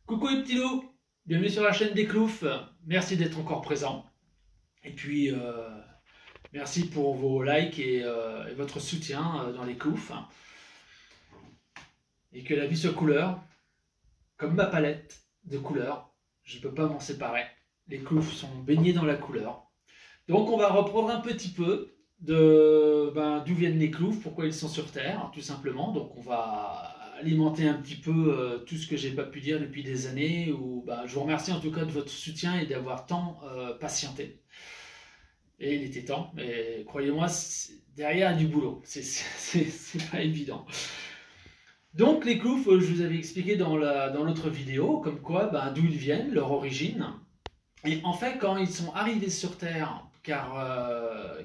Coucou les petits loups, bienvenue sur la chaîne des Cloufs, merci d'être encore présent. Et puis merci pour vos likes et votre soutien dans les Cloufs. Et que la vie soit couleur, comme ma palette de couleurs, je ne peux pas m'en séparer. Les Cloufs sont baignés dans la couleur. Donc on va reprendre un petit peu de d'où viennent les Cloufs, pourquoi ils sont sur Terre, tout simplement. Donc on va alimenter un petit peu tout ce que j'ai pas pu dire depuis des années. Je vous remercie en tout cas de votre soutien et d'avoir tant patienté. Et il était temps, mais croyez-moi, derrière il y a du boulot, c'est pas évident. Donc les Cloufs, je vous avais expliqué dans l'autre vidéo, comme quoi, d'où ils viennent, leur origine. Et en fait, quand ils sont arrivés sur Terre, car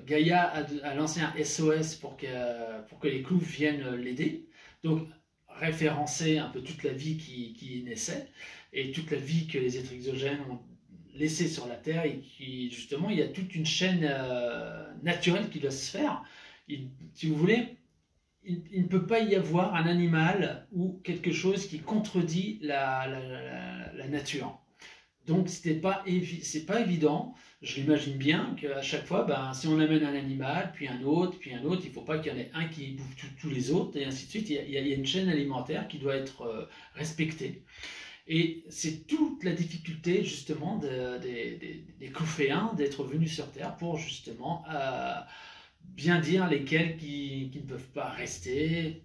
Gaïa a lancé un SOS pour que les Cloufs viennent l'aider, donc référencer un peu toute la vie qui naissait, et toute la vie que les êtres exogènes ont laissée sur la Terre, et qui, justement, il y a toute une chaîne naturelle qui doit se faire. Si vous voulez, il ne peut pas y avoir un animal ou quelque chose qui contredit la nature. Donc c'est pas évident. Je l'imagine bien qu'à chaque fois, si on amène un animal, puis un autre, il ne faut pas qu'il y en ait un qui bouffe tous les autres, et ainsi de suite. Il y a une chaîne alimentaire qui doit être respectée. Et c'est toute la difficulté justement des Clouféens d'être venus sur Terre pour justement bien dire lesquels qui ne peuvent pas rester.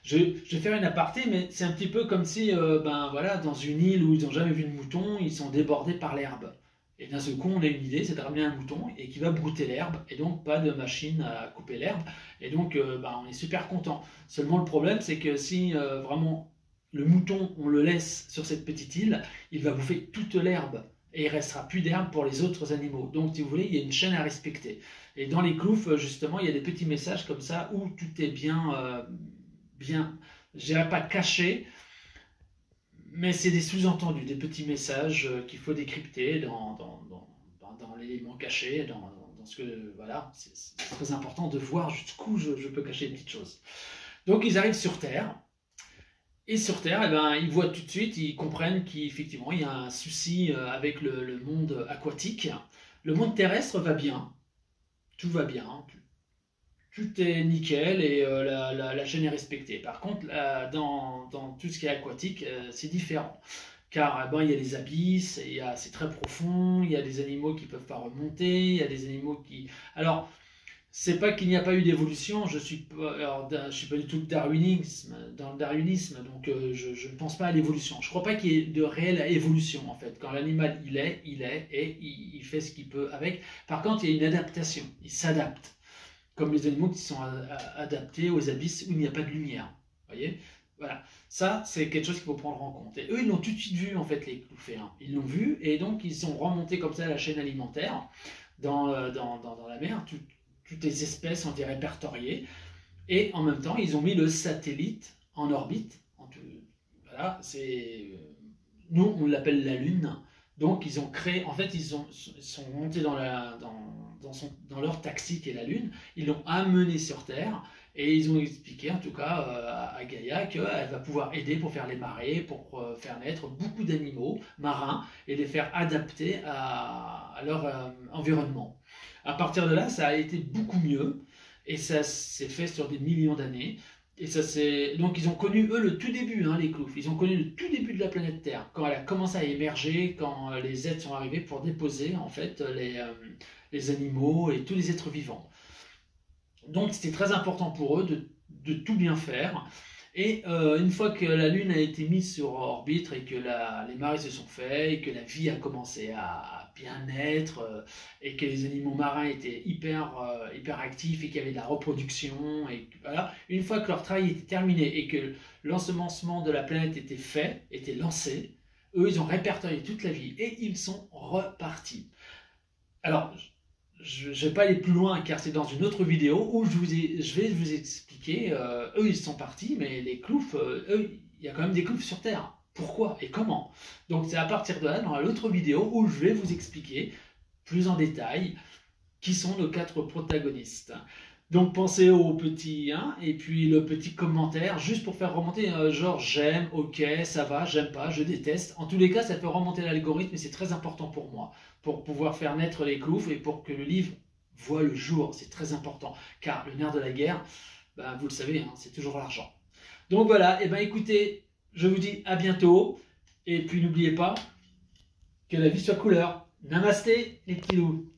Je vais faire une aparté, mais c'est un petit peu comme si, voilà, dans une île où ils n'ont jamais vu de mouton, ils sont débordés par l'herbe. Et d'un seul coup, on a une idée, c'est de ramener un mouton et qui va brouter l'herbe, et donc pas de machine à couper l'herbe. Et donc, on est super content. Seulement, le problème, c'est que si vraiment le mouton, on le laisse sur cette petite île, il va bouffer toute l'herbe et il ne restera plus d'herbe pour les autres animaux. Donc, si vous voulez, il y a une chaîne à respecter. Et dans les Cloufs, justement, il y a des petits messages comme ça où tout est bien, je dirais pas caché, mais c'est des sous-entendus, des petits messages qu'il faut décrypter dans l'élément caché, dans ce que, voilà, c'est très important de voir jusqu'où je peux cacher des petites choses. Donc, ils arrivent sur Terre. Et sur Terre, ils voient tout de suite, ils comprennent qu'effectivement, il y a un souci avec le monde aquatique. Le monde terrestre va bien, tout va bien, tout est nickel et la chaîne est respectée. Par contre, dans tout ce qui est aquatique, c'est différent. Car il y a les abysses, c'est très profond, il y a des animaux qui ne peuvent pas remonter, il y a des animaux qui... Alors, c'est pas qu'il n'y a pas eu d'évolution, je suis pas du tout dans le darwinisme, donc je ne pense pas à l'évolution. Je ne crois pas qu'il y ait de réelle évolution en fait. Quand l'animal il est et il fait ce qu'il peut avec. Par contre, il y a une adaptation, il s'adapte, comme les animaux qui sont adaptés aux abysses où il n'y a pas de lumière. Voyez, voilà. Ça, c'est quelque chose qu'il faut prendre en compte. Et eux, ils l'ont tout de suite vu en fait les Clouféens. Ils l'ont vu et donc ils sont remontés comme ça à la chaîne alimentaire dans la mer. Toutes les espèces ont été répertoriées, et en même temps, ils ont mis le satellite en orbite. Voilà, nous, on l'appelle la Lune. Donc, ils ont créé, en fait, ils sont montés dans leur taxi qui est la Lune, ils l'ont amené sur Terre, et ils ont expliqué, en tout cas, à Gaïa, qu'elle va pouvoir aider pour faire les marées, pour faire naître beaucoup d'animaux marins, et les faire adapter à leur environnement. À partir de là, ça a été beaucoup mieux, et ça s'est fait sur des millions d'années. Donc ils ont connu, eux, le tout début, les Cloufs. Ils ont connu le tout début de la planète Terre, quand elle a commencé à émerger, quand les êtres sont arrivés pour déposer, en fait, les animaux et tous les êtres vivants. Donc c'était très important pour eux de tout bien faire. Et une fois que la Lune a été mise sur orbite et que les marées se sont faites et que la vie a commencé à bien naître et que les animaux marins étaient hyper actifs et qu'il y avait de la reproduction, et voilà, une fois que leur travail était terminé et que l'ensemencement de la planète était lancé, eux ils ont répertorié toute la vie et ils sont repartis. Alors, je ne vais pas aller plus loin car c'est dans une autre vidéo où je vais vous expliquer, eux ils sont partis, mais les Cloufs, eux, il y a quand même des Cloufs sur Terre. Pourquoi et comment? Donc c'est à partir de là, dans l'autre vidéo, où je vais vous expliquer plus en détail qui sont nos 4 protagonistes. Donc pensez au petit 1 et puis le petit commentaire juste pour faire remonter genre j'aime, ok, ça va, j'aime pas, je déteste. En tous les cas, ça fait remonter l'algorithme et c'est très important pour moi pour pouvoir faire naître les cloufs et pour que le livre voit le jour. C'est très important car le nerf de la guerre, ben, vous le savez, hein, c'est toujours l'argent. Donc voilà, et ben écoutez, je vous dis à bientôt et puis n'oubliez pas que la vie soit couleur. Namasté les petits loups.